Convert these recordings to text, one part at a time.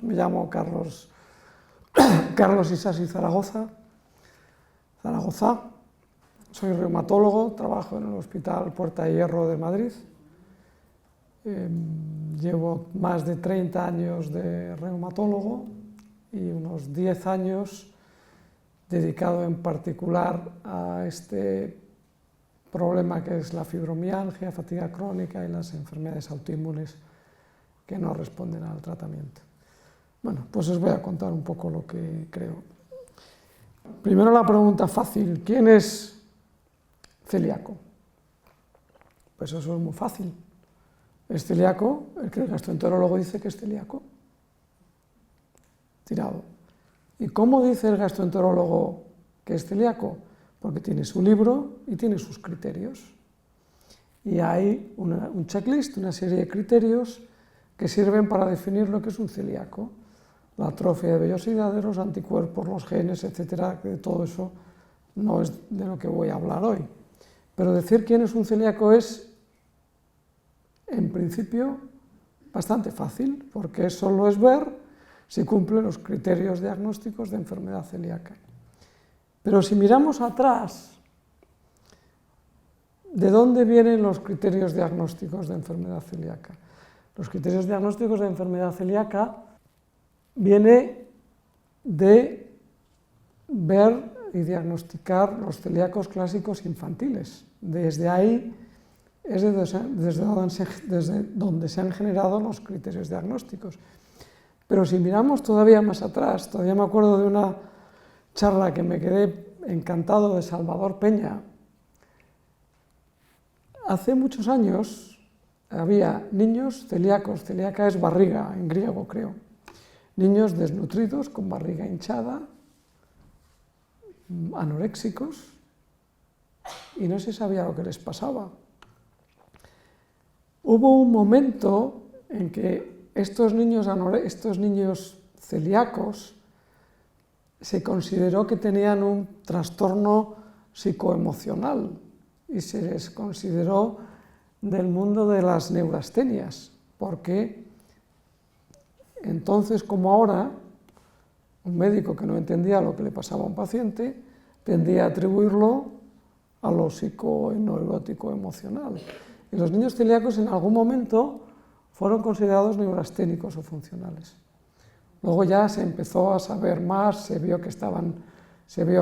Me llamo Carlos Isasi Zaragoza, soy reumatólogo, trabajo en el Hospital Puerta de Hierro de Madrid. Llevo más de 30 años de reumatólogo y unos 10 años dedicado en particular a este problema que es la fibromialgia, fatiga crónica y las enfermedades autoinmunes que no responden al tratamiento. Bueno, pues os voy a contar un poco lo que creo. Primero la pregunta fácil, ¿quién es celíaco? Pues eso es muy fácil. Es celíaco el que el gastroenterólogo dice que es celíaco. Tirado. ¿Y cómo dice el gastroenterólogo que es celíaco? Porque tiene su libro y tiene sus criterios. Y hay un checklist, una serie de criterios que sirven para definir lo que es un celíaco. La atrofia de vellosidades, los anticuerpos, los genes, etcétera, que todo eso no es de lo que voy a hablar hoy. Pero decir quién es un celíaco es, en principio, bastante fácil, porque solo es ver si cumple los criterios diagnósticos de enfermedad celíaca. Pero si miramos atrás, ¿de dónde vienen los criterios diagnósticos de enfermedad celíaca? Los criterios diagnósticos de enfermedad celíaca viene de ver y diagnosticar los celíacos clásicos infantiles. Desde ahí es desde donde se han generado los criterios diagnósticos. Pero si miramos todavía más atrás, todavía me acuerdo de una charla que me quedé encantado de Salvador Peña. Hace muchos años había niños celíacos, celíaca es barriga en griego creo, niños desnutridos con barriga hinchada, anoréxicos, y no se sabía lo que les pasaba. Hubo un momento en que estos niños celíacos se consideró que tenían un trastorno psicoemocional y se les consideró del mundo de las neurastenias, porque entonces como ahora un médico que no entendía lo que le pasaba a un paciente tendía a atribuirlo a lo psiconeurótico emocional. Y los niños celíacos en algún momento fueron considerados neurasténicos o funcionales. Luego ya se empezó a saber más, se vio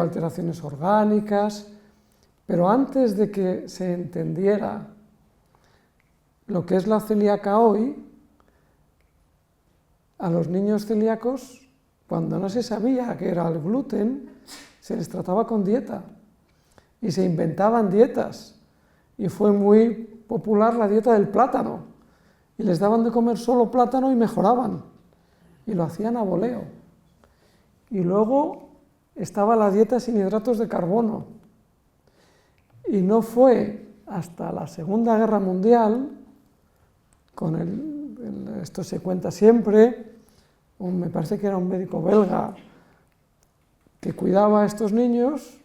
alteraciones orgánicas, pero antes de que se entendiera lo que es la celíaca hoy, a los niños celíacos, cuando no se sabía qué era el gluten, se les trataba con dieta y se inventaban dietas. Y fue muy popular la dieta del plátano y les daban de comer solo plátano y mejoraban. Y lo hacían a voleo. Y luego estaba la dieta sin hidratos de carbono. Y no fue hasta la Segunda Guerra Mundial, esto se cuenta siempre, me parece que era un médico belga que cuidaba a estos niños,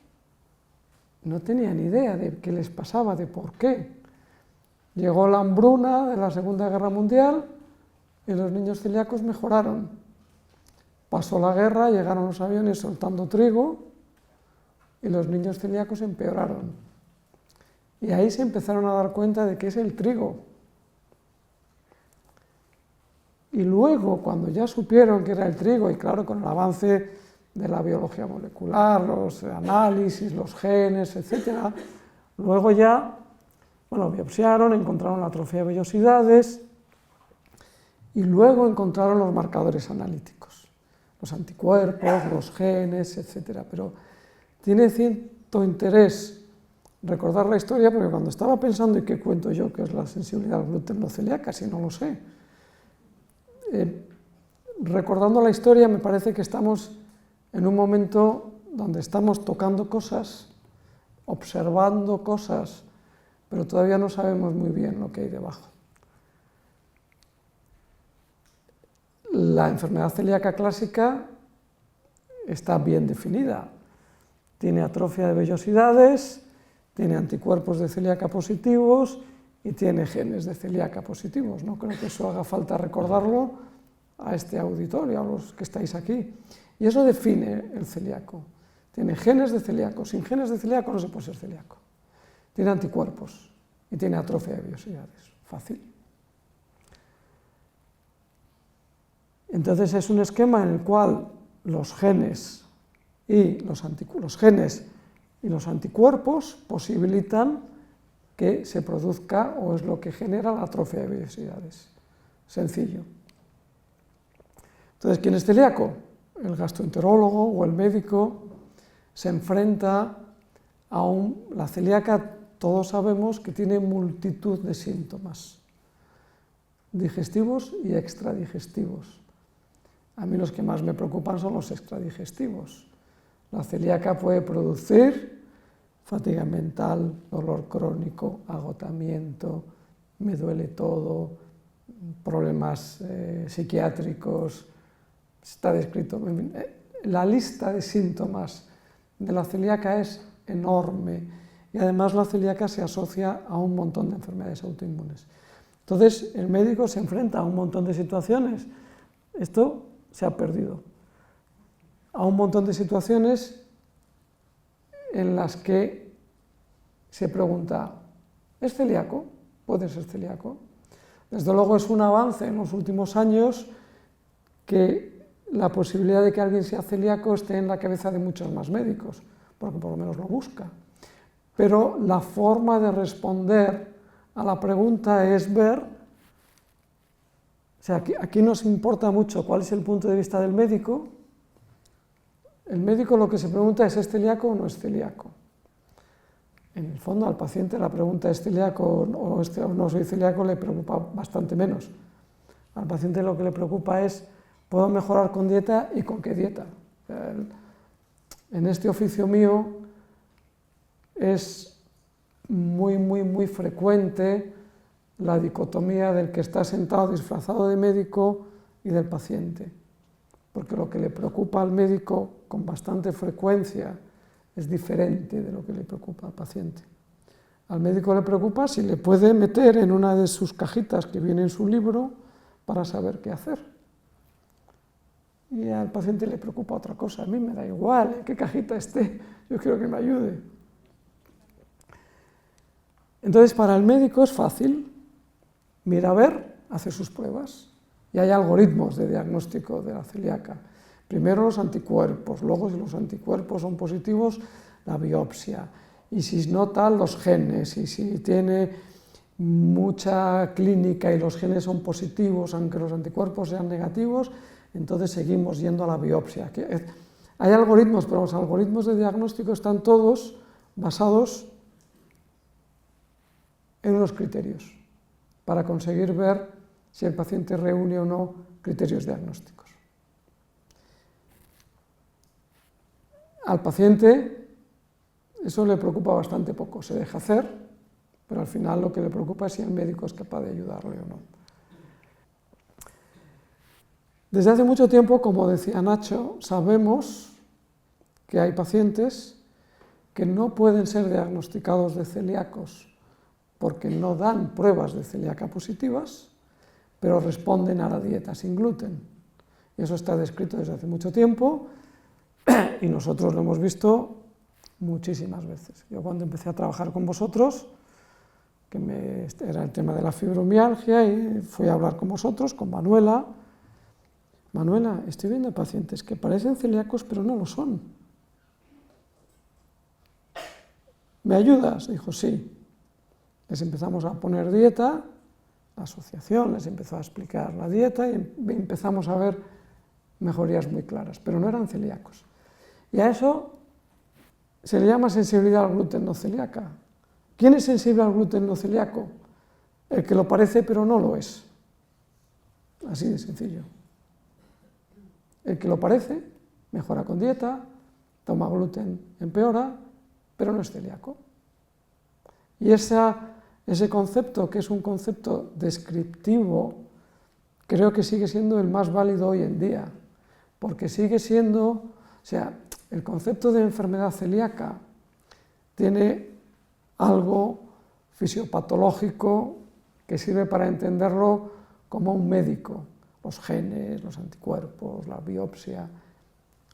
no tenía ni idea de qué les pasaba, de por qué. Llegó la hambruna de la Segunda Guerra Mundial y los niños celíacos mejoraron. Pasó la guerra, llegaron los aviones soltando trigo y los niños celíacos empeoraron. Y ahí se empezaron a dar cuenta de qué es el trigo. Y luego, cuando ya supieron que era el trigo, y claro, con el avance de la biología molecular, los análisis, los genes, etc., luego ya, biopsiaron, encontraron la atrofia de vellosidades y luego encontraron los marcadores analíticos, los anticuerpos, los genes, etc. Pero tiene cierto interés recordar la historia, porque cuando estaba pensando, ¿y qué cuento yo que es la sensibilidad al gluten no celíaca? Si no lo sé. Recordando la historia, me parece que estamos en un momento donde estamos tocando cosas, observando cosas, pero todavía no sabemos muy bien lo que hay debajo. La enfermedad celíaca clásica está bien definida. Tiene atrofia de vellosidades, tiene anticuerpos de celíaca positivos y tiene genes de celíaca positivos. No creo que eso haga falta recordarlo a este auditorio, a los que estáis aquí. Y eso define el celíaco. Tiene genes de celíaco. Sin genes de celíaco no se puede ser celíaco. Tiene anticuerpos y tiene atrofia de vellosidades. Fácil. Entonces es un esquema en el cual los genes y los anticuerpos posibilitan que se produzca, o es lo que genera, la atrofia de vellosidades. Sencillo. Entonces, ¿quién es celíaco? El gastroenterólogo o el médico se enfrenta a la celíaca, todos sabemos que tiene multitud de síntomas, digestivos y extradigestivos. A mí los que más me preocupan son los extradigestivos. La celíaca puede producir fatiga mental, dolor crónico, agotamiento, me duele todo, problemas psiquiátricos, está descrito. La lista de síntomas de la celíaca es enorme y además la celíaca se asocia a un montón de enfermedades autoinmunes. Entonces el médico se enfrenta a un montón de situaciones, esto se ha perdido, a un montón de situaciones en las que se pregunta, ¿es celíaco? ¿Puede ser celíaco? Desde luego es un avance en los últimos años que la posibilidad de que alguien sea celíaco esté en la cabeza de muchos más médicos, porque por lo menos lo busca. Pero la forma de responder a la pregunta es ver, o sea, aquí nos importa mucho cuál es el punto de vista del médico. El médico lo que se pregunta es celíaco o no es celíaco. En el fondo al paciente la pregunta ¿es celíaco o no soy celíaco? Le preocupa bastante menos. Al paciente lo que le preocupa es ¿puedo mejorar con dieta y con qué dieta? En este oficio mío es muy frecuente la dicotomía del que está sentado disfrazado de médico y del paciente, porque lo que le preocupa al médico con bastante frecuencia es diferente de lo que le preocupa al paciente. Al médico le preocupa si le puede meter en una de sus cajitas que viene en su libro para saber qué hacer. Y al paciente le preocupa otra cosa. A mí me da igual en qué cajita esté, yo quiero que me ayude. Entonces, para el médico es fácil. Mira a ver, hace sus pruebas. Y hay algoritmos de diagnóstico de la celíaca. Primero los anticuerpos, luego si los anticuerpos son positivos, la biopsia. Y si no tal, los genes. Y si tiene mucha clínica y los genes son positivos, aunque los anticuerpos sean negativos, entonces seguimos yendo a la biopsia. Hay algoritmos, pero los algoritmos de diagnóstico están todos basados en unos criterios para conseguir ver si el paciente reúne o no criterios diagnósticos. Al paciente eso le preocupa bastante poco, se deja hacer, pero al final lo que le preocupa es si el médico es capaz de ayudarle o no. Desde hace mucho tiempo, como decía Nacho, sabemos que hay pacientes que no pueden ser diagnosticados de celíacos porque no dan pruebas de celíaca positivas, pero responden a la dieta sin gluten. Y eso está descrito desde hace mucho tiempo y nosotros lo hemos visto muchísimas veces. Yo cuando empecé a trabajar con vosotros, era el tema de la fibromialgia, y fui a hablar con vosotros, con Manuela. Manuela, estoy viendo pacientes que parecen celíacos pero no lo son. ¿Me ayudas? Dijo, sí. Les empezamos a poner dieta, la asociación les empezó a explicar la dieta y empezamos a ver mejorías muy claras, pero no eran celíacos. Y a eso se le llama sensibilidad al gluten no celíaca. ¿Quién es sensible al gluten no celíaco? El que lo parece pero no lo es. Así de sencillo. El que lo parece mejora con dieta, toma gluten, empeora, pero no es celíaco. Y ese concepto, que es un concepto descriptivo, creo que sigue siendo el más válido hoy en día, porque sigue siendo, o sea, el concepto de enfermedad celíaca tiene algo fisiopatológico que sirve para entenderlo como un médico. los genes, los anticuerpos, la biopsia.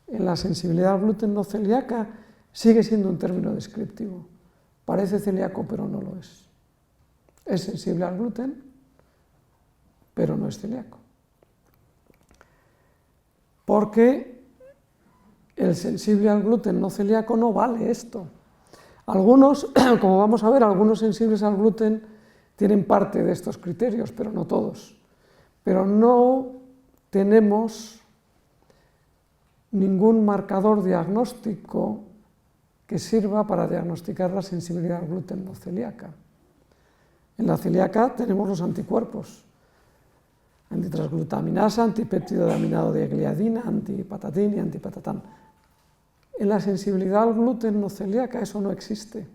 En la sensibilidad al gluten no celíaca sigue siendo un término descriptivo. Parece celíaco, pero no lo es. Es sensible al gluten, pero no es celíaco. Porque el sensible al gluten no celíaco no vale esto. Algunos, como vamos a ver, algunos sensibles al gluten tienen parte de estos criterios, pero no todos. Pero no tenemos ningún marcador diagnóstico que sirva para diagnosticar la sensibilidad al gluten no celíaca. En la celíaca tenemos los anticuerpos, antitransglutaminasa, antipéptido de aminado de gliadina, antipatatín y antipatatán. En la sensibilidad al gluten no celíaca eso no existe.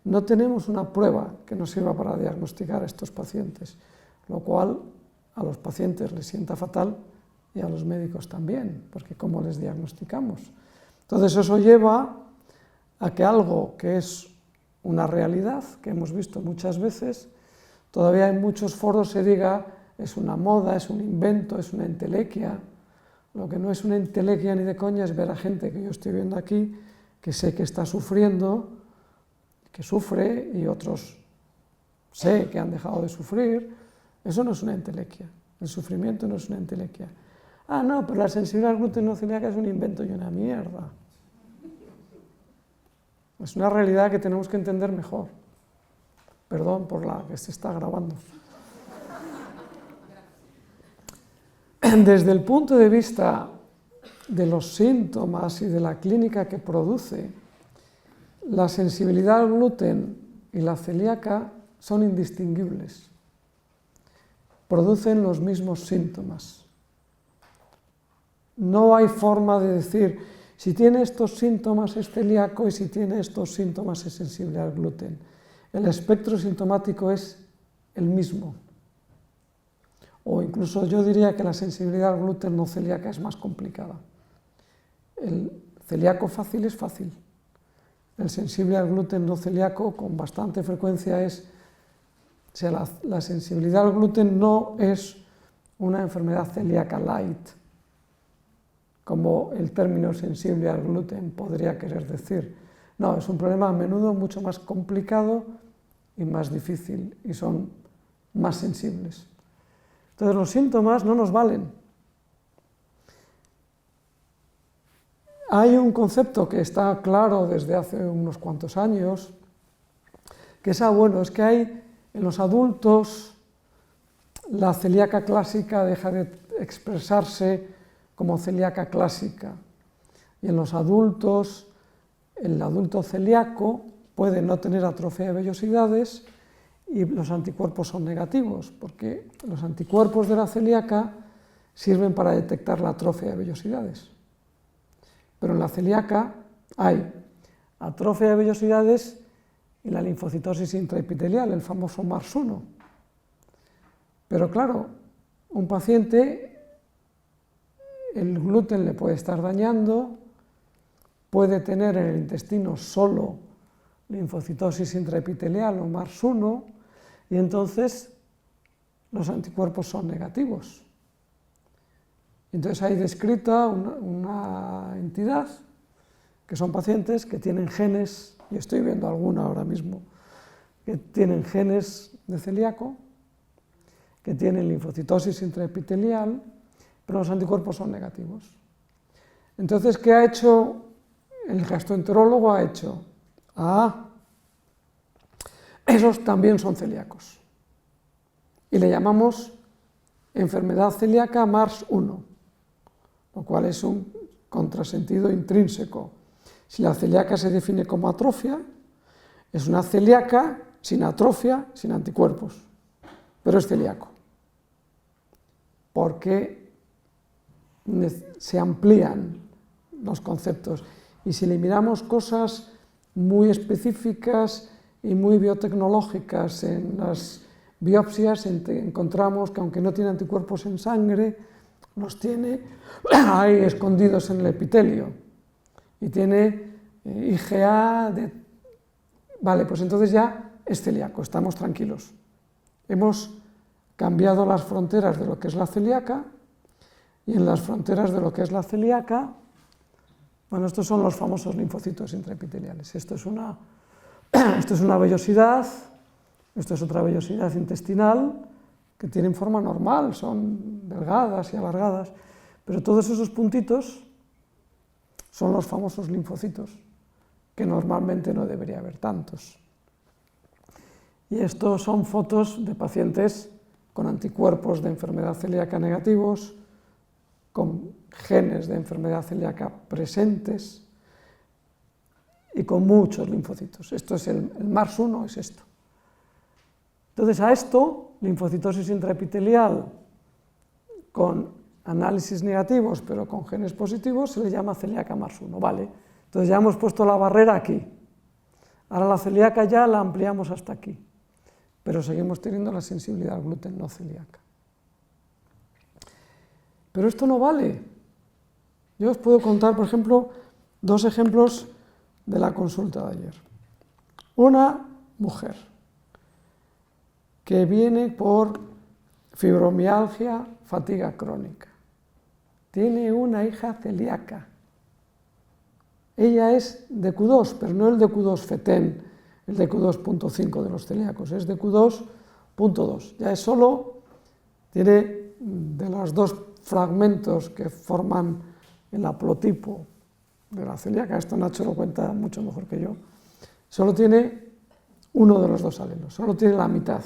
No tenemos una prueba que nos sirva para diagnosticar a estos pacientes, lo cual a los pacientes les sienta fatal y a los médicos también, porque ¿cómo les diagnosticamos? Entonces eso lleva a que algo que es una realidad, que hemos visto muchas veces, todavía en muchos foros se diga es una moda, es un invento, es una entelequia. Lo que no es una entelequia ni de coña es ver a gente que yo estoy viendo aquí, que sé que está sufriendo, que sufre, y otros sé que han dejado de sufrir. Eso no es una entelequia, el sufrimiento no es una entelequia. Ah, no, pero la sensibilidad al gluten no celíaca es un invento y una mierda. Es una realidad que tenemos que entender mejor. Perdón por la que se está grabando. Desde el punto de vista de los síntomas y de la clínica que produce, la sensibilidad al gluten y la celíaca son indistinguibles. Producen los mismos síntomas. No hay forma de decir, si tiene estos síntomas es celíaco y si tiene estos síntomas es sensible al gluten. El espectro sintomático es el mismo. O incluso yo diría que la sensibilidad al gluten no celíaca es más complicada. El celíaco fácil es fácil. El sensible al gluten no celíaco con bastante frecuencia es... O sea, la sensibilidad al gluten no es una enfermedad celíaca light, como el término sensible al gluten podría querer decir. No, es un problema a menudo mucho más complicado y más difícil, y son más sensibles. Entonces los síntomas no nos valen. Hay un concepto que está claro desde hace unos cuantos años, que es, bueno, es que hay en los adultos la celíaca clásica deja de expresarse como celíaca clásica, y en los adultos, el adulto celíaco puede no tener atrofia de vellosidades y los anticuerpos son negativos, porque los anticuerpos de la celíaca sirven para detectar la atrofia de vellosidades. Pero en la celíaca hay atrofia de vellosidades y la linfocitosis intraepitelial, el famoso MARS1. Pero claro, un paciente, el gluten le puede estar dañando, puede tener en el intestino solo linfocitosis intraepitelial o MARS1, y entonces los anticuerpos son negativos. Entonces hay descrita una entidad, que son pacientes que tienen genes, y estoy viendo alguna ahora mismo, que tienen genes de celíaco, que tienen linfocitosis intraepitelial, pero los anticuerpos son negativos. Entonces, ¿qué ha hecho el gastroenterólogo? Ha hecho, esos también son celíacos. Y le llamamos enfermedad celíaca MARS1, lo cual es un contrasentido intrínseco. Si la celíaca se define como atrofia, es una celíaca sin atrofia, sin anticuerpos, pero es celíaco, porque se amplían los conceptos. Y si le miramos cosas muy específicas y muy biotecnológicas en las biopsias, encontramos que aunque no tiene anticuerpos en sangre, los tiene ahí escondidos en el epitelio. Y tiene IgA Vale, pues entonces ya es celíaco, estamos tranquilos. Hemos cambiado las fronteras de lo que es la celíaca, y en las fronteras de lo que es la celíaca, bueno, estos son los famosos linfocitos intraepiteliales. Esto es una vellosidad, esto es otra vellosidad intestinal, que tienen forma normal, son delgadas y alargadas, pero todos esos puntitos son los famosos linfocitos, que normalmente no debería haber tantos. Y estos son fotos de pacientes con anticuerpos de enfermedad celíaca negativos, con genes de enfermedad celíaca presentes y con muchos linfocitos. Esto es el MARS1, es esto. Entonces a esto, linfocitosis intraepitelial con análisis negativos pero con genes positivos, se le llama celíaca MARS1, ¿vale? Entonces ya hemos puesto la barrera aquí. Ahora la celíaca ya la ampliamos hasta aquí, pero seguimos teniendo la sensibilidad al gluten no celíaca. Pero esto no vale. Yo os puedo contar, por ejemplo, dos ejemplos de la consulta de ayer. Una mujer que viene por fibromialgia, fatiga crónica. Tiene una hija celíaca. Ella es de Q2, pero no el de Q2 FETEN, el de Q2.5 de los celíacos, es de Q2.2. Ya es solo, tiene de los dos fragmentos que forman el haplotipo de la celíaca, esto Nacho lo cuenta mucho mejor que yo, solo tiene uno de los dos alelos, solo tiene la mitad.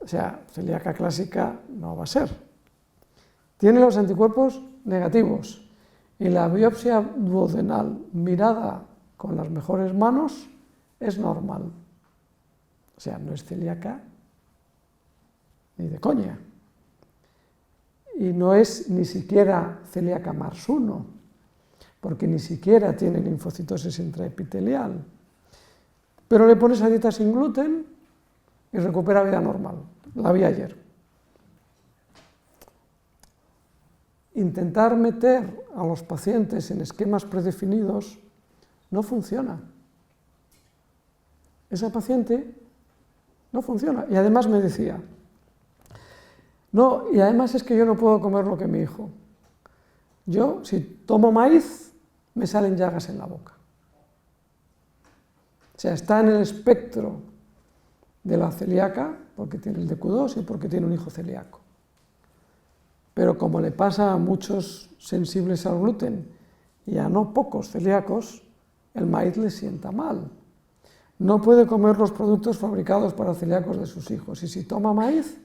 O sea, celíaca clásica no va a ser. Tiene los anticuerpos negativos y la biopsia duodenal mirada con las mejores manos es normal. O sea, no es celíaca ni de coña. Y no es ni siquiera celíaca MARS1, porque ni siquiera tiene linfocitosis intraepitelial. Pero le pones a dieta sin gluten y recupera vida normal. La vi ayer. Intentar meter a los pacientes en esquemas predefinidos no funciona. Esa paciente no funciona. Y además me decía, no, y además es que yo no puedo comer lo que mi hijo. Yo, si tomo maíz, me salen llagas en la boca. O sea, está en el espectro de la celíaca, porque tiene el DQ2 y porque tiene un hijo celíaco. Pero como le pasa a muchos sensibles al gluten y a no pocos celíacos, el maíz le sienta mal. No puede comer los productos fabricados para celíacos de sus hijos y si toma maíz,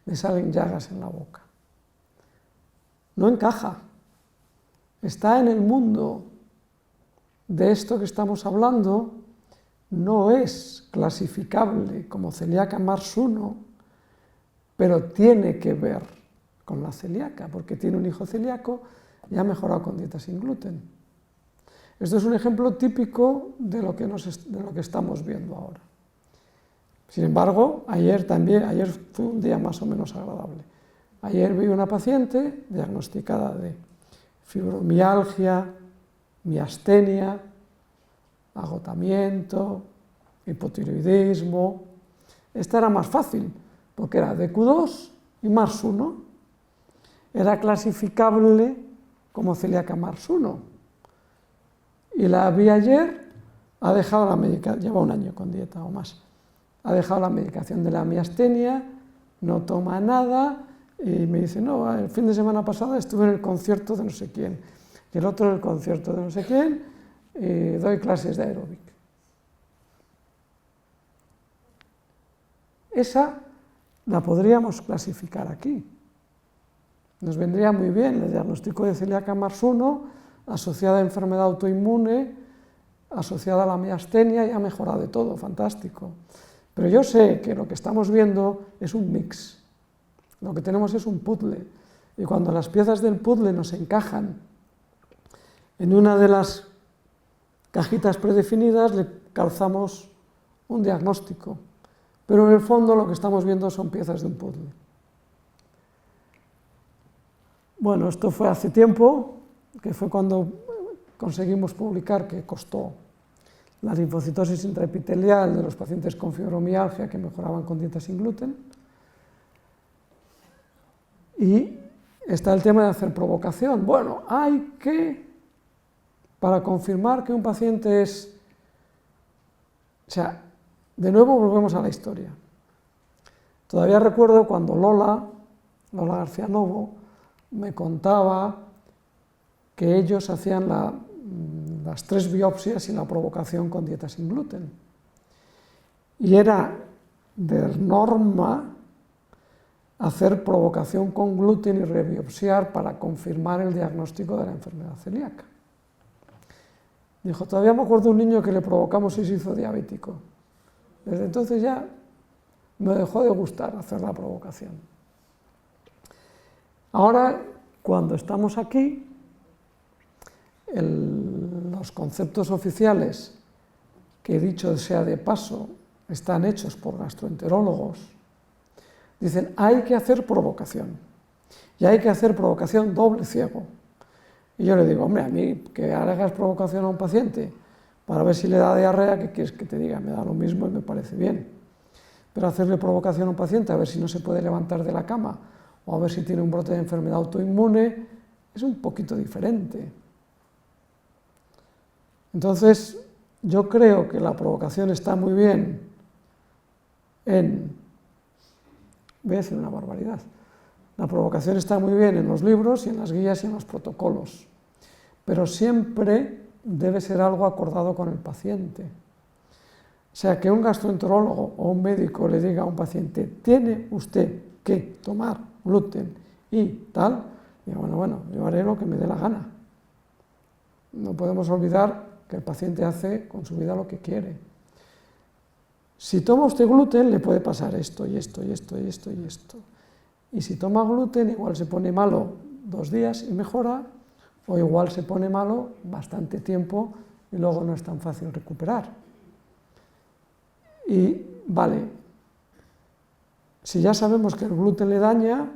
le salen llagas en la boca. No encaja. Está en el mundo de esto que estamos hablando, no es clasificable como celíaca MARS1, pero tiene que ver con la celíaca, porque tiene un hijo celíaco y ha mejorado con dieta sin gluten. Esto es un ejemplo típico de lo que estamos viendo ahora. Sin embargo, ayer fue un día más o menos agradable. Ayer vi una paciente diagnosticada de fibromialgia, miastenia, agotamiento, hipotiroidismo. Esta era más fácil, porque era de Q2 y MARS1. Era clasificable como celíaca MARS1. Y la vi ayer, ha dejado la medicación, lleva un año con dieta o más, ha dejado la medicación de la miastenia, no toma nada, y me dice, no, el fin de semana pasado estuve en el concierto de no sé quién, y el otro en el concierto de no sé quién, y doy clases de aeróbic. Esa la podríamos clasificar aquí. Nos vendría muy bien el diagnóstico de celíaca MARS1 asociada a enfermedad autoinmune, asociada a la miastenia y ha mejorado de todo, fantástico. Pero yo sé que lo que estamos viendo es un mix. Lo que tenemos es un puzzle. Y cuando las piezas del puzzle nos encajan en una de las cajitas predefinidas, le calzamos un diagnóstico. Pero en el fondo lo que estamos viendo son piezas de un puzzle. Bueno, esto fue hace tiempo, que fue cuando conseguimos publicar que costó la linfocitosis intraepitelial de los pacientes con fibromialgia que mejoraban con dieta sin gluten. Y está el tema de hacer provocación. Bueno, para confirmar que un paciente es... O sea, de nuevo volvemos a la historia. Todavía recuerdo cuando Lola García Novo, me contaba que ellos hacían las 3 biopsias y la provocación con dieta sin gluten. Y era de norma hacer provocación con gluten y rebiopsiar para confirmar el diagnóstico de la enfermedad celíaca. Dijo, todavía me acuerdo de un niño que le provocamos y se hizo diabético. Desde entonces ya me dejó de gustar hacer la provocación. Ahora, cuando estamos aquí, los conceptos oficiales, que dicho sea de paso, están hechos por gastroenterólogos, dicen, hay que hacer provocación, y hay que hacer provocación doble ciego. Y yo le digo, hombre, a mí que hagas provocación a un paciente para ver si le da diarrea, ¿qué quieres que te diga? Me da lo mismo y me parece bien. Pero hacerle provocación a un paciente a ver si no se puede levantar de la cama o a ver si tiene un brote de enfermedad autoinmune es un poquito diferente. Entonces, yo creo que la provocación está muy bien voy a decir una barbaridad. La provocación está muy bien en los libros y en las guías y en los protocolos, pero siempre debe ser algo acordado con el paciente. O sea, que un gastroenterólogo o un médico le diga a un paciente, tiene usted que tomar gluten y tal, y bueno, yo haré lo que me dé la gana. No podemos olvidar que el paciente hace con su vida lo que quiere. Si toma usted gluten, le puede pasar esto y esto y esto y esto y esto. Y si toma gluten, igual se pone malo 2 días y mejora, o igual se pone malo bastante tiempo y luego no es tan fácil recuperar. Y vale, si ya sabemos que el gluten le daña,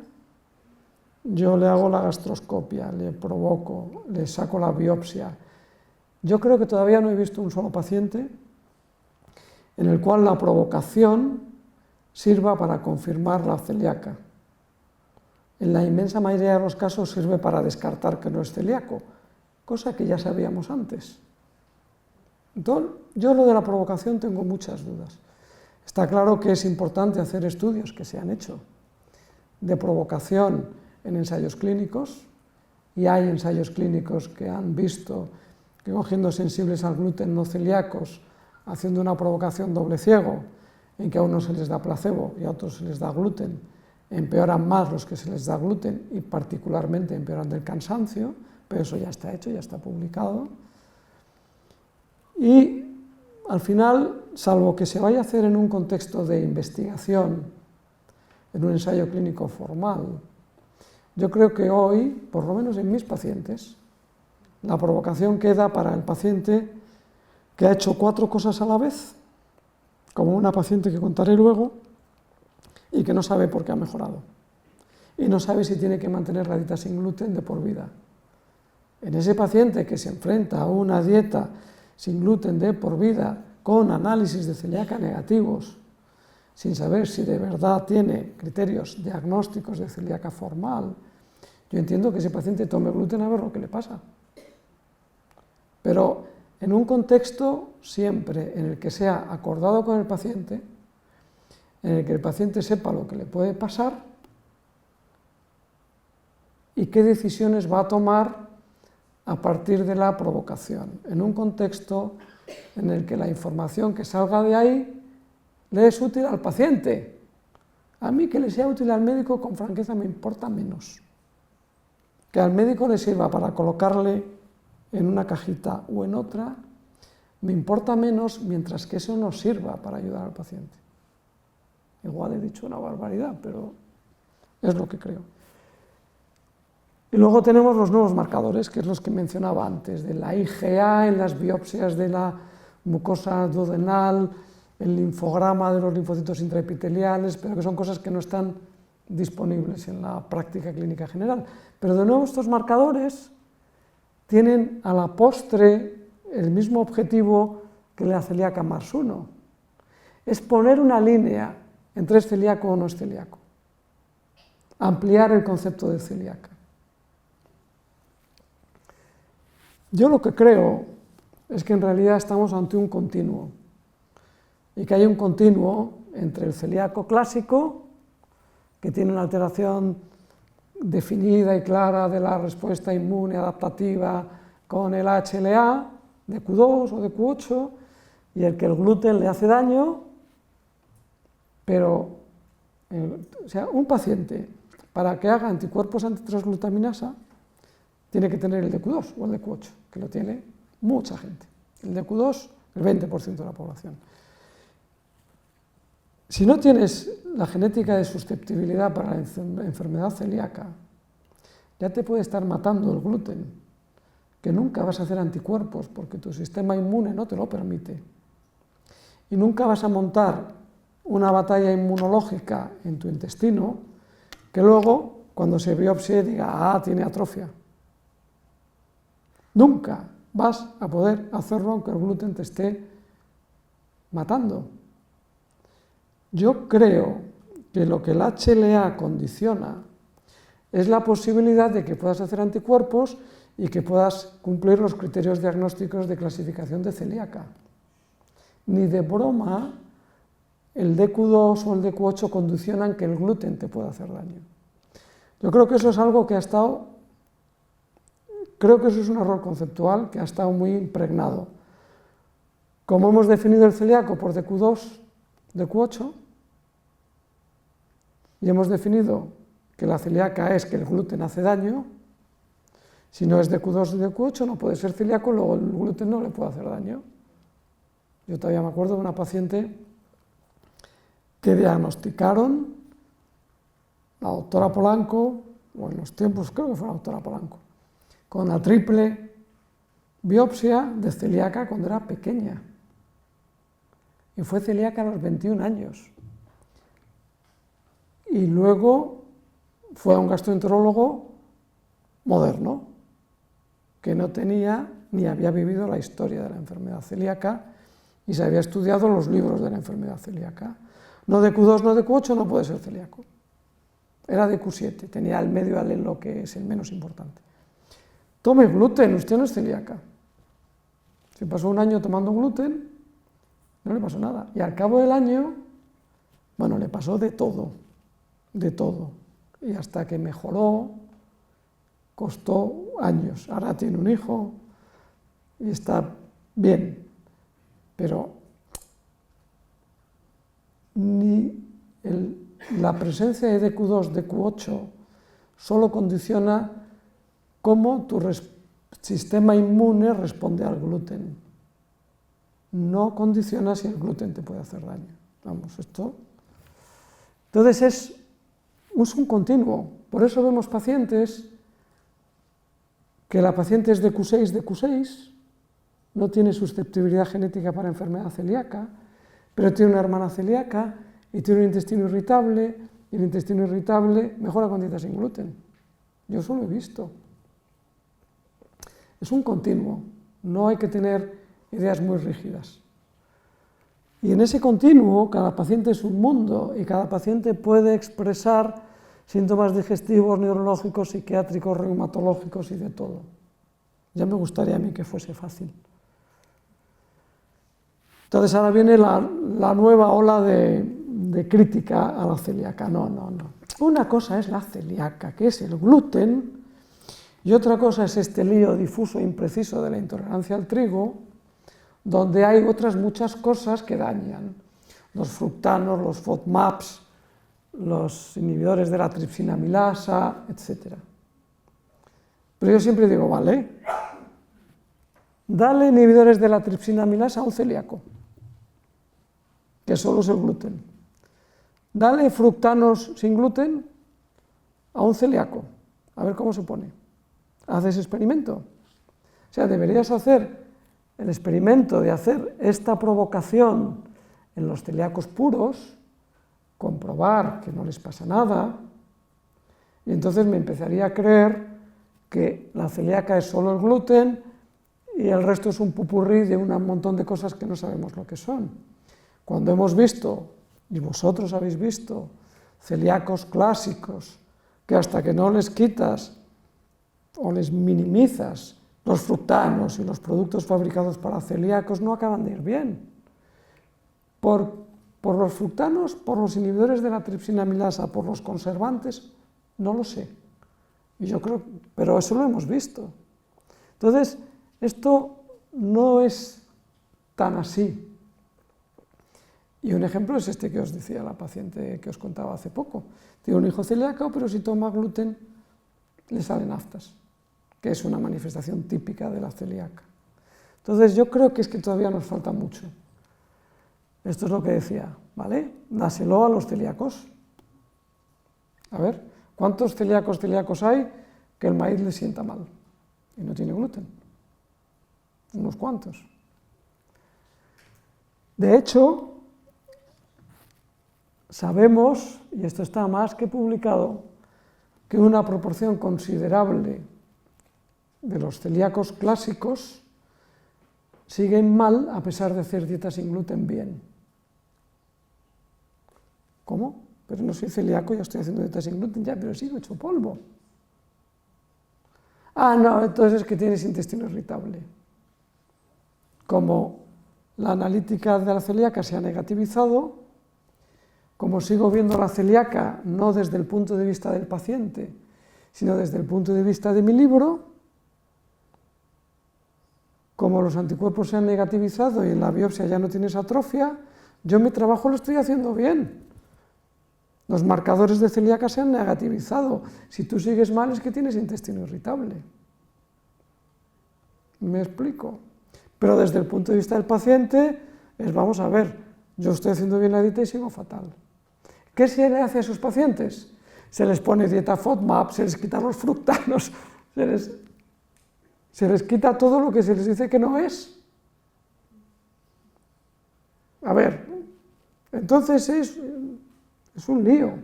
yo le hago la gastroscopia, le provoco, le saco la biopsia. Yo creo que todavía no he visto un solo paciente en el cual la provocación sirva para confirmar la celíaca. En la inmensa mayoría de los casos sirve para descartar que no es celíaco, cosa que ya sabíamos antes. Entonces, yo lo de la provocación tengo muchas dudas. Está claro que es importante hacer estudios que se han hecho de provocación en ensayos clínicos, y hay ensayos clínicos que han visto que cogiendo sensibles al gluten no celíacos, haciendo una provocación doble ciego, en que a unos se les da placebo y a otros se les da gluten, empeoran más los que se les da gluten y particularmente empeoran del cansancio, pero eso ya está hecho, ya está publicado. Y al final, salvo que se vaya a hacer en un contexto de investigación, en un ensayo clínico formal, yo creo que hoy, por lo menos en mis pacientes, la provocación queda para el paciente que ha hecho 4 cosas a la vez, como una paciente que contaré luego, y que no sabe por qué ha mejorado. Y no sabe si tiene que mantener la dieta sin gluten de por vida. En ese paciente que se enfrenta a una dieta sin gluten de por vida, con análisis de celíaca negativos, sin saber si de verdad tiene criterios diagnósticos de celíaca formal, yo entiendo que ese paciente tome gluten a ver lo que le pasa. Pero en un contexto siempre en el que sea acordado con el paciente, en el que el paciente sepa lo que le puede pasar y qué decisiones va a tomar a partir de la provocación, en un contexto en el que la información que salga de ahí le es útil al paciente. A mí que le sea útil al médico, con franqueza, me importa menos. Que al médico le sirva para colocarle en una cajita o en otra, me importa menos, mientras que eso no sirva para ayudar al paciente. Igual he dicho una barbaridad, pero es lo que creo. Y luego tenemos los nuevos marcadores, que es los que mencionaba antes, de la IgA en las biopsias de la mucosa duodenal, el linfograma de los linfocitos intraepiteliales, pero que son cosas que no están disponibles en la práctica clínica general. Pero de nuevo estos marcadores tienen a la postre el mismo objetivo que la celíaca más 1. Es poner una línea entre es celíaco o no es celíaco. ampliar el concepto de celíaca. Yo lo que creo es que en realidad estamos ante un continuo, y que hay un continuo entre el celíaco clásico, que tiene una alteración definida y clara de la respuesta inmune adaptativa con el HLA de Q2 o de Q8, y el que el gluten le hace daño, pero un paciente, para que haga anticuerpos antitransglutaminasa, tiene que tener el de Q2 o el de Q8, que lo tiene mucha gente. El de Q2, el 20% de la población. Si no tienes la genética de susceptibilidad para la enfermedad celíaca, ya te puede estar matando el gluten, que nunca vas a hacer anticuerpos porque tu sistema inmune no te lo permite. Y nunca vas a montar una batalla inmunológica en tu intestino que luego, cuando se biopsie, diga, ah, tiene atrofia. Nunca vas a poder hacerlo aunque el gluten te esté matando. Yo creo que lo que el HLA condiciona es la posibilidad de que puedas hacer anticuerpos y que puedas cumplir los criterios diagnósticos de clasificación de celíaca. Ni de broma el DQ2 o el DQ8 condicionan que el gluten te pueda hacer daño. Yo creo que eso es algo que creo que eso es un error conceptual que ha estado muy impregnado. Como hemos definido el celíaco por DQ2, DQ8, y hemos definido que la celíaca es que el gluten hace daño, si no es DQ2 y DQ8 no puede ser celíaco, luego el gluten no le puede hacer daño. Yo todavía me acuerdo de una paciente que diagnosticaron la doctora Polanco, o en los tiempos creo que fue la doctora Polanco, con la triple biopsia de celíaca cuando era pequeña. Y fue celíaca a los 21 años. Y luego fue a un gastroenterólogo moderno, que no tenía ni había vivido la historia de la enfermedad celíaca y se había estudiado los libros de la enfermedad celíaca. No de Q2, no de Q8, no puede ser celíaco. Era de Q7, tenía el medio alelo, que es el menos importante. Tome gluten, usted no es celíaca. Se pasó un año tomando gluten, no le pasó nada. Y al cabo del año, bueno, le pasó de todo. Y hasta que mejoró, costó años. Ahora tiene un hijo y está bien. Pero ni la presencia de DQ2, DQ8, solo condiciona cómo tu sistema inmune responde al gluten. No condiciona si el gluten te puede hacer daño. Vamos, esto. Entonces es un continuo. Por eso vemos pacientes que la paciente es de Q6, de Q6, no tiene susceptibilidad genética para enfermedad celíaca, pero tiene una hermana celíaca y tiene un intestino irritable, y el intestino irritable mejora con dieta sin gluten. Yo eso lo he visto. Es un continuo, no hay que tener ideas muy rígidas. Y en ese continuo, cada paciente es un mundo y cada paciente puede expresar síntomas digestivos, neurológicos, psiquiátricos, reumatológicos y de todo. Ya me gustaría a mí que fuese fácil. Entonces ahora viene la nueva ola de crítica a la celíaca. No. Una cosa es la celíaca, que es el gluten, y otra cosa es este lío difuso e impreciso de la intolerancia al trigo, donde hay otras muchas cosas que dañan. Los fructanos, los FODMAPs, los inhibidores de la tripsinamilasa, etc. Pero yo siempre digo, vale, dale inhibidores de la tripsinamilasa a un celíaco, que solo es el gluten. Dale fructanos sin gluten a un celíaco, a ver cómo se pone. Haz ese experimento. O sea, deberías hacer el experimento de hacer esta provocación en los celíacos puros, comprobar que no les pasa nada, y entonces me empezaría a creer que la celíaca es solo el gluten y el resto es un popurrí de un montón de cosas que no sabemos lo que son. Cuando hemos visto, y vosotros habéis visto, celíacos clásicos que hasta que no les quitas o les minimizas los fructanos y los productos fabricados para celíacos no acaban de ir bien. Por los fructanos, por los inhibidores de la tripsina amilasa, por los conservantes, no lo sé. Y yo creo, pero eso lo hemos visto. Entonces, esto no es tan así. Y un ejemplo es este que os decía la paciente que os contaba hace poco. Tiene un hijo celíaco, pero si toma gluten le salen aftas, que es una manifestación típica de la celíaca. Entonces yo creo que es que todavía nos falta mucho. Esto es lo que decía, ¿vale? Dáselo a los celíacos. A ver, ¿cuántos celíacos hay que el maíz les sienta mal y no tiene gluten? Unos cuantos. De hecho, sabemos, y esto está más que publicado, que una proporción considerable de los celíacos clásicos siguen mal a pesar de hacer dieta sin gluten bien. ¿Cómo? Pero no soy celíaco, ya estoy haciendo dieta sin gluten, ya, pero sigo hecho polvo. Ah, no, entonces es que tienes intestino irritable. Como la analítica de la celíaca se ha negativizado, como sigo viendo la celíaca no desde el punto de vista del paciente, sino desde el punto de vista de mi libro, como los anticuerpos se han negativizado y en la biopsia ya no tienes atrofia, yo mi trabajo lo estoy haciendo bien. Los marcadores de celíaca se han negativizado. Si tú sigues mal es que tienes intestino irritable. ¿Me explico? Pero desde el punto de vista del paciente es, vamos a ver, yo estoy haciendo bien la dieta y sigo fatal. ¿Qué se le hace a esos pacientes? Se les pone dieta FODMAP, se les quita los fructanos, se les quita todo lo que se les dice que no es. A ver, entonces es un lío,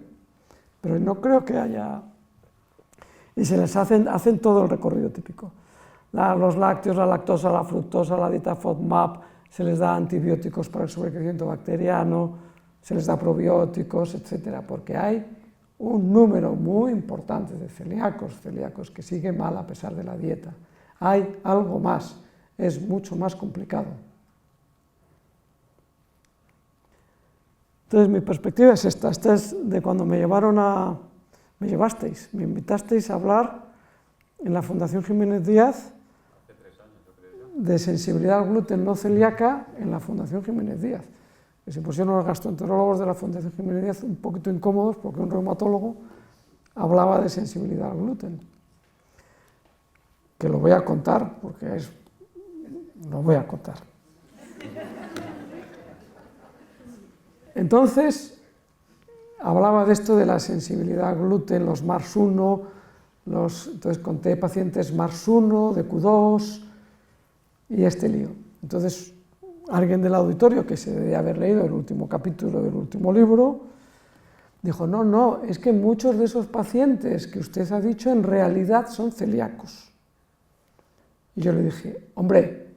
pero no creo que haya... Y se les hacen todo el recorrido típico. Los lácteos, la lactosa, la fructosa, la dieta FODMAP, se les da antibióticos para el sobrecrecimiento bacteriano, se les da probióticos, etcétera, porque hay un número muy importante de celíacos que siguen mal a pesar de la dieta. Hay algo más, es mucho más complicado. Entonces mi perspectiva es esta es de cuando me invitasteis a hablar en la Fundación Jiménez Díaz de sensibilidad al gluten no celíaca en la Fundación Jiménez Díaz. Que se pusieron los gastroenterólogos de la Fundación Jiménez Díaz un poquito incómodos porque un reumatólogo hablaba de sensibilidad al gluten. Que lo voy a contar porque lo voy a contar. Entonces, hablaba de esto de la sensibilidad al gluten, los MARS1, entonces conté pacientes MARS1, de Q2 y este lío. Entonces, alguien del auditorio, que se debía haber leído el último capítulo del último libro, dijo, no, es que muchos de esos pacientes que usted ha dicho en realidad son celíacos. Y yo le dije, hombre,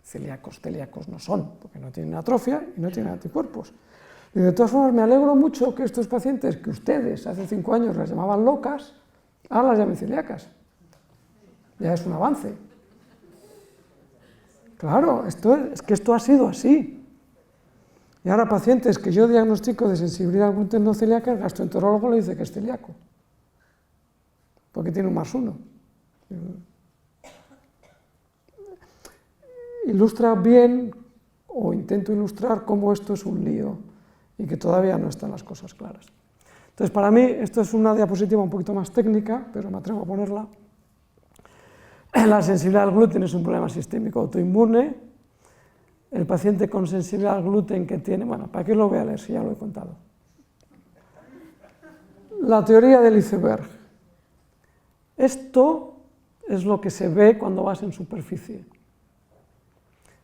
celíacos no son, porque no tienen atrofia y no tienen anticuerpos. Y de todas formas me alegro mucho que estos pacientes que ustedes hace 5 años las llamaban locas, ahora las llamen celíacas. Ya es un avance. Claro, es que esto ha sido así. Y ahora pacientes que yo diagnostico de sensibilidad al gluten no celíaca, el gastroenterólogo le dice que es celíaco, porque tiene un MARS1. Ilustra bien, o intento ilustrar, cómo esto es un lío y que todavía no están las cosas claras. Entonces, para mí, esto es una diapositiva un poquito más técnica, pero me atrevo a ponerla. La sensibilidad al gluten es un problema sistémico autoinmune. El paciente con sensibilidad al gluten que tiene... Bueno, ¿para qué lo voy a leer si ya lo he contado? La teoría del iceberg. Esto es lo que se ve cuando vas en superficie.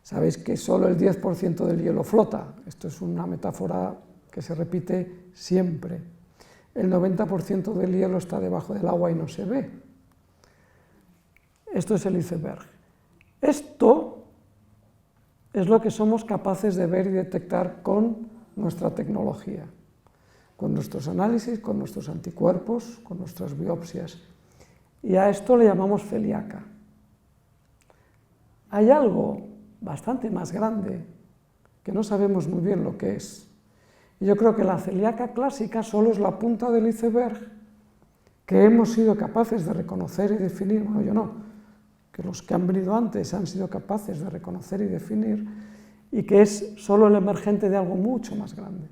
Sabéis que solo el 10% del hielo flota. Esto es una metáfora que se repite siempre. El 90% del hielo está debajo del agua y no se ve. Esto es el iceberg. Esto es lo que somos capaces de ver y detectar con nuestra tecnología. con nuestros análisis, con nuestros anticuerpos, con nuestras biopsias. Y a esto le llamamos celíaca. Hay algo bastante más grande que no sabemos muy bien lo que es. Y yo creo que la celíaca clásica solo es la punta del iceberg que hemos sido capaces de reconocer y definir, bueno, yo no, que los que han venido antes han sido capaces de reconocer y definir, y que es solo el emergente de algo mucho más grande.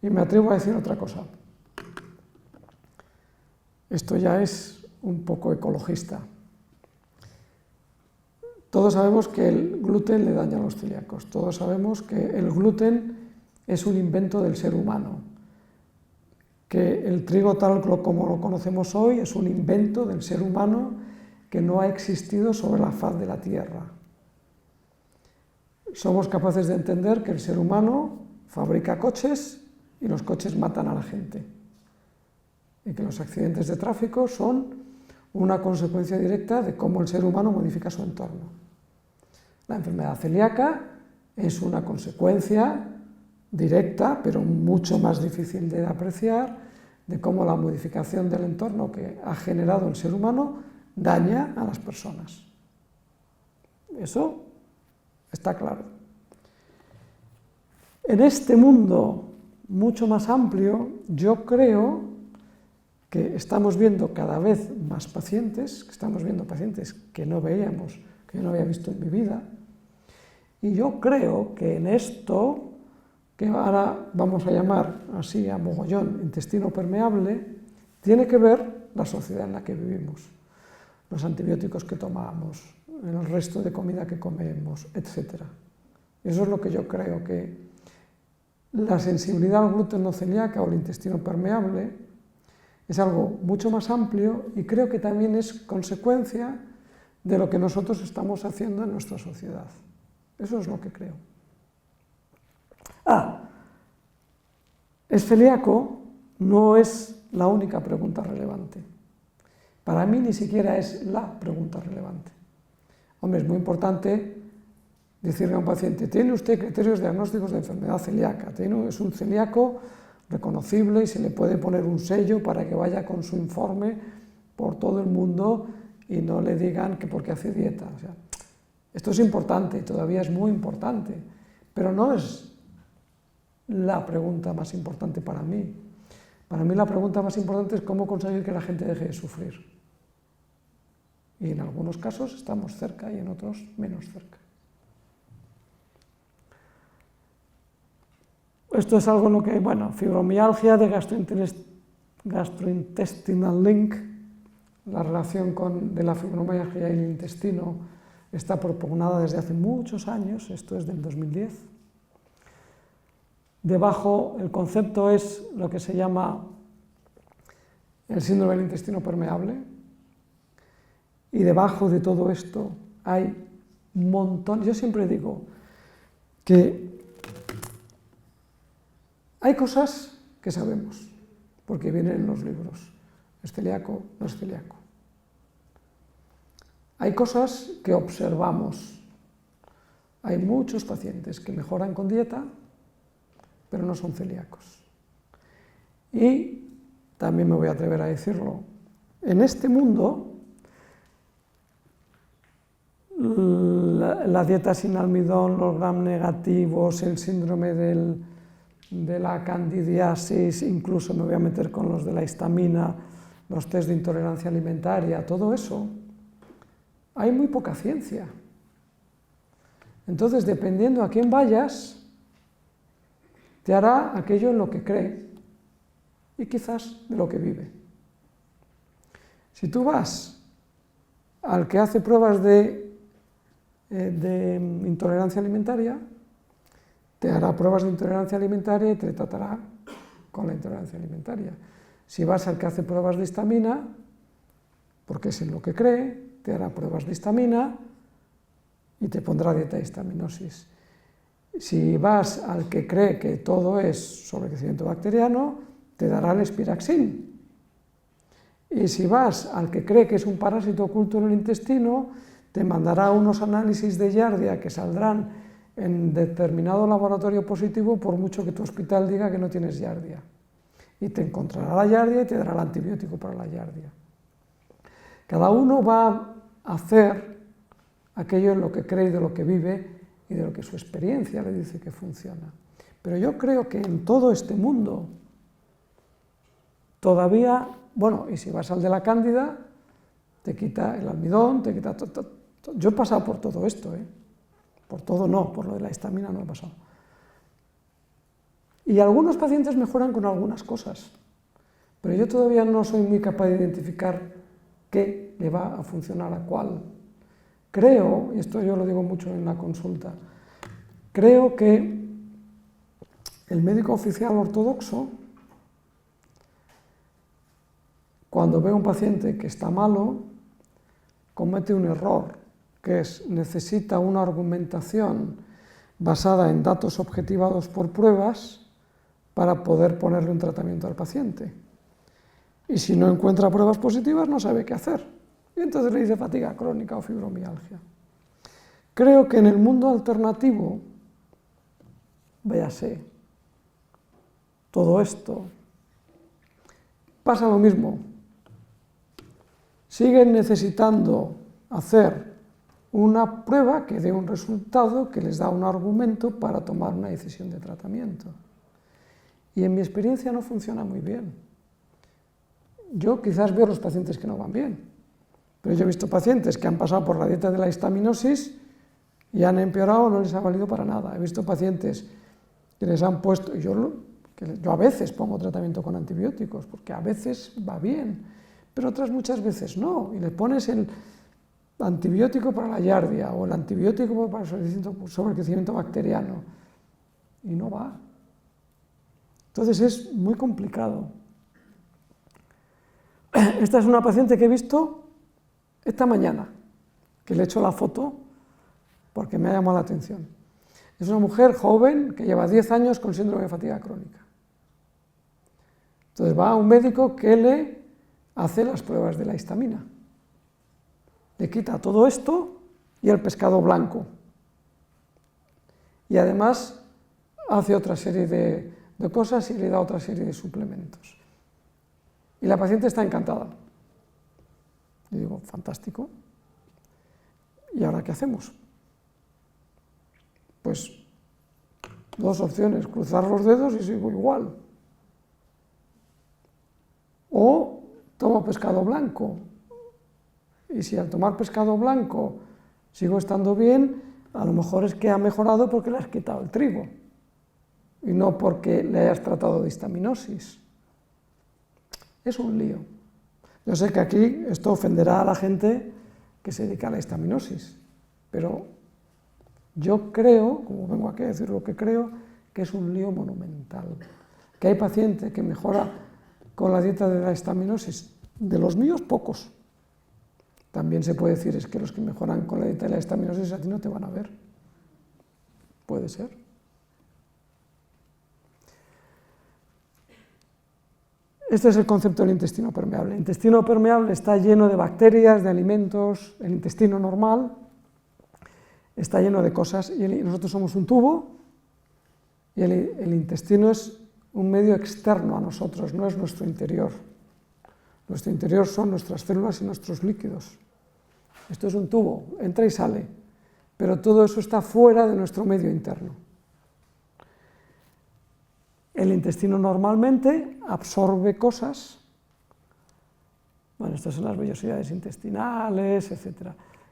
Y me atrevo a decir otra cosa. Esto ya es un poco ecologista. Todos sabemos que el gluten le daña a los celíacos, todos sabemos que el gluten es un invento del ser humano, que el trigo tal como lo conocemos hoy es un invento del ser humano que no ha existido sobre la faz de la Tierra. Somos capaces de entender que el ser humano fabrica coches y los coches matan a la gente, y que los accidentes de tráfico son una consecuencia directa de cómo el ser humano modifica su entorno. La enfermedad celíaca es una consecuencia directa, pero mucho más difícil de apreciar, de cómo la modificación del entorno que ha generado el ser humano daña a las personas. Eso está claro. En este mundo mucho más amplio, yo creo que estamos viendo cada vez más pacientes, que estamos viendo pacientes que no veíamos, que yo no había visto en mi vida, y yo creo que en esto, que ahora vamos a llamar así a mogollón intestino permeable, tiene que ver la sociedad en la que vivimos, los antibióticos que tomamos, el resto de comida que comemos, etc. Eso es lo que yo creo, que la sensibilidad al gluten no celíaca o el intestino permeable es algo mucho más amplio y creo que también es consecuencia de lo que nosotros estamos haciendo en nuestra sociedad. Eso es lo que creo. ¿Es celíaco? No es la única pregunta relevante. Para mí ni siquiera es la pregunta relevante. Hombre, es muy importante decirle a un paciente, ¿tiene usted criterios diagnósticos de enfermedad celíaca? ¿Es un celíaco reconocible y se le puede poner un sello para que vaya con su informe por todo el mundo y no le digan que porque hace dieta? O sea, esto es importante, todavía es muy importante, pero no es la pregunta más importante para mí. Para mí la pregunta más importante es cómo conseguir que la gente deje de sufrir. Y en algunos casos estamos cerca y en otros menos cerca. Esto es algo en lo que, bueno, fibromialgia de gastrointestinal link, la relación de la fibromialgia y el intestino está propugnada desde hace muchos años, esto es del 2010. Debajo el concepto es lo que se llama el síndrome del intestino permeable, y debajo de todo esto hay un montón. Yo siempre digo que hay cosas que sabemos, porque vienen en los libros. ¿Es celíaco? ¿No es celíaco? Hay cosas que observamos. Hay muchos pacientes que mejoran con dieta, pero no son celíacos. Y también me voy a atrever a decirlo, en este mundo la dieta sin almidón, los gram negativos, el síndrome de la candidiasis, incluso me voy a meter con los de la histamina, los test de intolerancia alimentaria, todo eso, hay muy poca ciencia. Entonces, dependiendo a quién vayas, te hará aquello en lo que cree y quizás de lo que vive. Si tú vas al que hace pruebas de intolerancia alimentaria, te hará pruebas de intolerancia alimentaria y te tratará con la intolerancia alimentaria. Si vas al que hace pruebas de histamina, porque es en lo que cree, te hará pruebas de histamina y te pondrá dieta de histaminosis. Si vas al que cree que todo es sobrecrecimiento bacteriano, te dará el Spiraxin. Y si vas al que cree que es un parásito oculto en el intestino, te mandará unos análisis de Giardia que saldrán en determinado laboratorio positivo por mucho que tu hospital diga que no tienes giardia. Y te encontrará la giardia y te dará el antibiótico para la giardia. Cada uno va a hacer aquello en lo que cree y de lo que vive y de lo que su experiencia le dice que funciona. Pero yo creo que en todo este mundo todavía, bueno, y si vas al de la Cándida, te quita el almidón, te quita todo. Yo he pasado por todo esto, por todo no, por lo de la histamina no he pasado. Y algunos pacientes mejoran con algunas cosas, pero yo todavía no soy muy capaz de identificar qué le va a funcionar a cuál. Creo, y esto yo lo digo mucho en la consulta, creo que el médico oficial ortodoxo, cuando ve a un paciente que está malo, comete un error, que es necesita una argumentación basada en datos objetivados por pruebas para poder ponerle un tratamiento al paciente. Y si no encuentra pruebas positivas, no sabe qué hacer. Y entonces le dice fatiga crónica o fibromialgia. Creo que en el mundo alternativo, véase, todo esto, pasa lo mismo. Siguen necesitando hacer una prueba que dé un resultado que les da un argumento para tomar una decisión de tratamiento. Y en mi experiencia no funciona muy bien. Yo quizás veo los pacientes que no van bien, pero yo he visto pacientes que han pasado por la dieta de la histaminosis y han empeorado o no les ha valido para nada. He visto pacientes que les han puesto, yo a veces pongo tratamiento con antibióticos, porque a veces va bien, pero otras muchas veces no, y le pones el antibiótico para la giardia o el antibiótico para el sobrecrecimiento bacteriano y no va. Entonces es muy complicado. Esta es una paciente que he visto esta mañana, que le he hecho la foto porque me ha llamado la atención. Es una mujer joven que lleva 10 años con síndrome de fatiga crónica. Entonces va a un médico que le hace las pruebas de la histamina. Le quita todo esto y el pescado blanco. Y además hace otra serie de cosas y le da otra serie de suplementos. Y la paciente está encantada. Y digo, fantástico. ¿Y ahora qué hacemos? Pues dos opciones, cruzar los dedos y sigo igual. O tomo pescado blanco. Y si al tomar pescado blanco sigo estando bien, a lo mejor es que ha mejorado porque le has quitado el trigo y no porque le hayas tratado de histaminosis. Es un lío. Yo sé que aquí esto ofenderá a la gente que se dedica a la histaminosis, pero yo creo, como vengo aquí a decir lo que creo, que es un lío monumental. Que hay pacientes que mejoran con la dieta de la histaminosis, de los míos pocos. También se puede decir, es que los que mejoran con la dieta de la histaminosis a ti no te van a ver. Puede ser. Este es el concepto del intestino permeable. El intestino permeable está lleno de bacterias, de alimentos, el intestino normal está lleno de cosas y nosotros somos un tubo y el intestino es un medio externo a nosotros, no es nuestro interior. Nuestro interior son nuestras células y nuestros líquidos. Esto es un tubo, entra y sale, pero todo eso está fuera de nuestro medio interno. El intestino normalmente absorbe cosas, bueno, estas son las vellosidades intestinales, etc.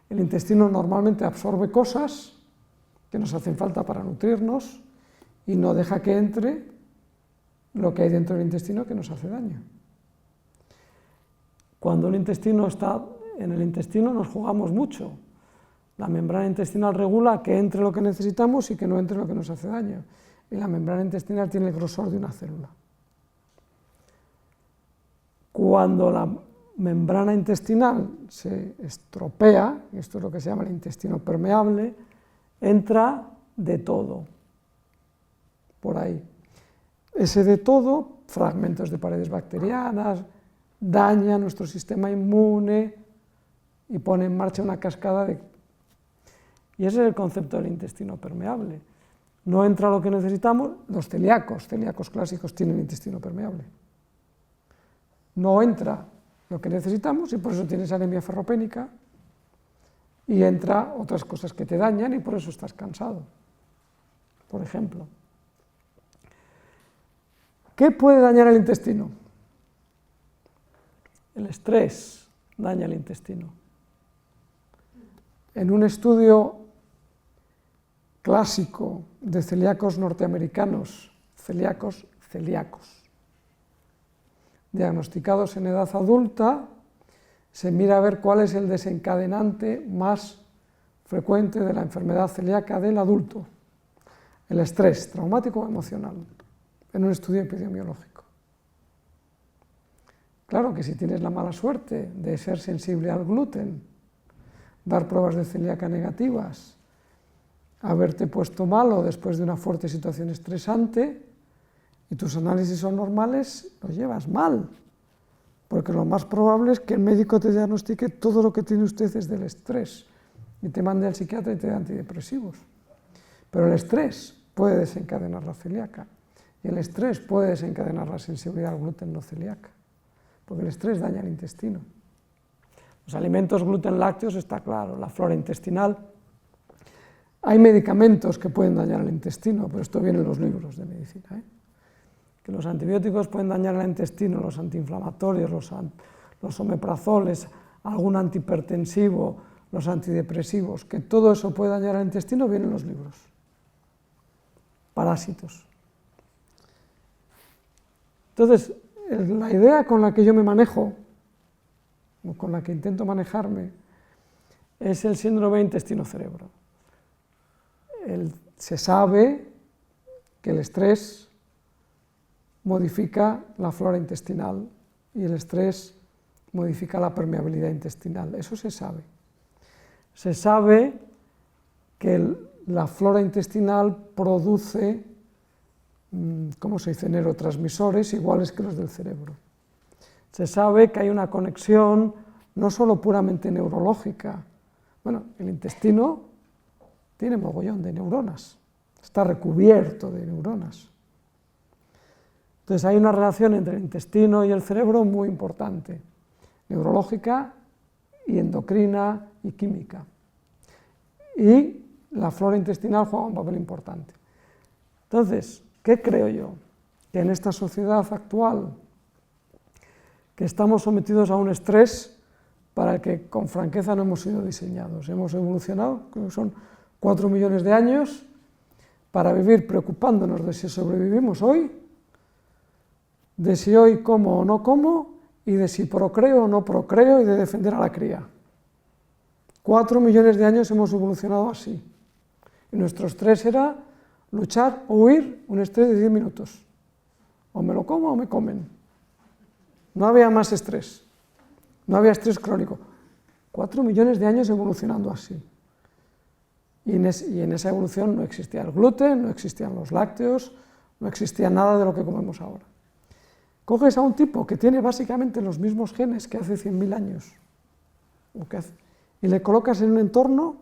El intestino normalmente absorbe cosas que nos hacen falta para nutrirnos y no deja que entre lo que hay dentro del intestino que nos hace daño. Cuando el intestino está en el intestino nos jugamos mucho. La membrana intestinal regula que entre lo que necesitamos y que no entre lo que nos hace daño. Y la membrana intestinal tiene el grosor de una célula. Cuando la membrana intestinal se estropea, y esto es lo que se llama el intestino permeable, entra de todo, por ahí. Ese de todo, fragmentos de paredes bacterianas, daña nuestro sistema inmune y pone en marcha una cascada de... Y ese es el concepto del intestino permeable. No entra lo que necesitamos, los celíacos clásicos tienen intestino permeable. No entra lo que necesitamos y por eso tienes anemia ferropénica, y entra otras cosas que te dañan y por eso estás cansado, por ejemplo. ¿Qué puede dañar el intestino? El estrés daña el intestino. En un estudio clásico de celíacos norteamericanos, celíacos, diagnosticados en edad adulta, se mira a ver cuál es el desencadenante más frecuente de la enfermedad celíaca del adulto, el estrés traumático o emocional, en un estudio epidemiológico. Claro que si tienes la mala suerte de ser sensible al gluten, dar pruebas de celíaca negativas, haberte puesto malo después de una fuerte situación estresante y tus análisis son normales, lo llevas mal, porque lo más probable es que el médico te diagnostique todo lo que tiene usted es del estrés y te mande al psiquiatra y te dé antidepresivos. Pero el estrés puede desencadenar la celíaca y el estrés puede desencadenar la sensibilidad al gluten no celíaca, porque el estrés daña el intestino. Los alimentos gluten lácteos está claro, la flora intestinal. Hay medicamentos que pueden dañar el intestino, pero esto viene en los libros de medicina, que los antibióticos pueden dañar el intestino, los antiinflamatorios, los omeprazoles, algún antihipertensivo, los antidepresivos, que todo eso puede dañar el intestino, vienen en los libros. Parásitos. Entonces, la idea con la que yo me manejo, o con la que intento manejarme, es el síndrome intestino-cerebro. Se sabe que el estrés modifica la flora intestinal y el estrés modifica la permeabilidad intestinal, eso se sabe. Se sabe que la flora intestinal produce, ¿cómo se dice?, neurotransmisores iguales que los del cerebro. Se sabe que hay una conexión no solo puramente neurológica, bueno, el intestino tiene mogollón de neuronas, está recubierto de neuronas. Entonces hay una relación entre el intestino y el cerebro muy importante, neurológica y endocrina y química. Y la flora intestinal juega un papel importante. Entonces, ¿qué creo yo? Que en esta sociedad actual, que estamos sometidos a un estrés para el que con franqueza no hemos sido diseñados, hemos evolucionado, creo que son 4 millones de años, para vivir preocupándonos de si sobrevivimos hoy, de si hoy como o no como, y de si procreo o no procreo, y de defender a la cría. 4 millones de años hemos evolucionado así. Y nuestro estrés era luchar o huir, un estrés de 10 minutos. O me lo como o me comen. No había más estrés. No había estrés crónico. 4 millones de años evolucionando así. Y en esa evolución no existía el gluten, no existían los lácteos, no existía nada de lo que comemos ahora. Coges a un tipo que tiene básicamente los mismos genes que hace 100.000 años, y le colocas en un entorno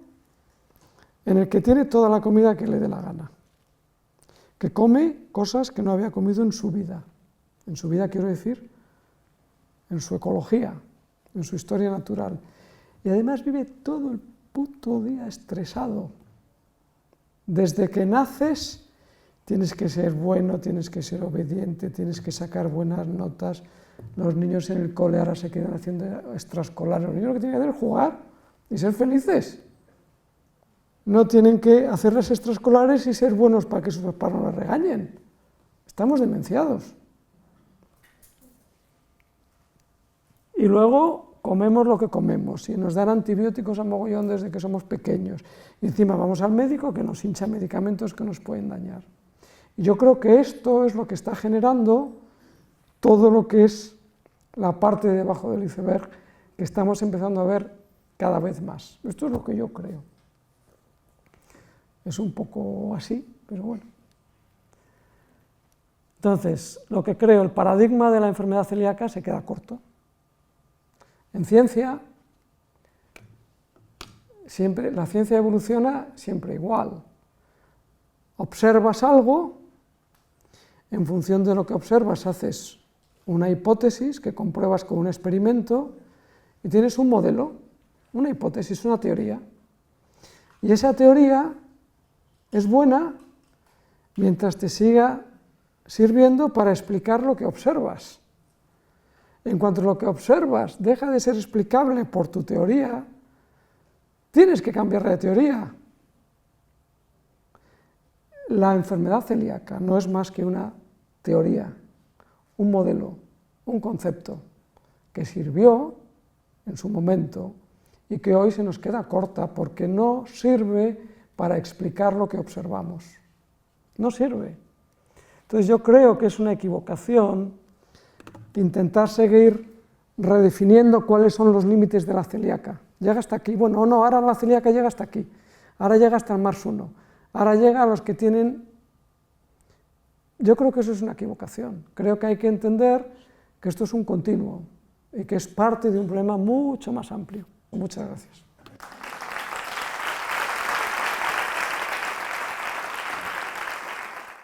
en el que tiene toda la comida que le dé la gana, que come cosas que no había comido en su vida quiero decir, en su ecología, en su historia natural, y además vive todo el puto día estresado. Desde que naces tienes que ser bueno, tienes que ser obediente, tienes que sacar buenas notas. Los niños en el cole ahora se quedan haciendo extraescolares. Los niños lo que tienen que hacer es jugar y ser felices. No tienen que hacer las extraescolares y ser buenos para que sus papás no les regañen. Estamos demenciados. Y luego comemos lo que comemos y nos dan antibióticos a mogollón desde que somos pequeños. Y encima vamos al médico que nos hincha medicamentos que nos pueden dañar. Y yo creo que esto es lo que está generando todo lo que es la parte de debajo del iceberg que estamos empezando a ver cada vez más. Esto es lo que yo creo. Es un poco así, pero bueno. Entonces, lo que creo, el paradigma de la enfermedad celíaca se queda corto. En ciencia, siempre, la ciencia evoluciona siempre igual. Observas algo, en función de lo que observas haces una hipótesis que compruebas con un experimento y tienes un modelo, una hipótesis, una teoría. Y esa teoría es buena mientras te siga sirviendo para explicar lo que observas. En cuanto lo que observas deja de ser explicable por tu teoría, tienes que cambiar de teoría. La enfermedad celíaca no es más que una teoría, un modelo, un concepto que sirvió en su momento y que hoy se nos queda corta porque no sirve para explicar lo que observamos. No sirve. Entonces yo creo que es una equivocación intentar seguir redefiniendo cuáles son los límites de la celíaca. Llega hasta aquí, bueno, no, ahora la celíaca llega hasta aquí, ahora llega hasta el Mars 1, ahora llega a los que tienen... Yo creo que eso es una equivocación. Creo que hay que entender que esto es un continuo y que es parte de un problema mucho más amplio. Muchas gracias.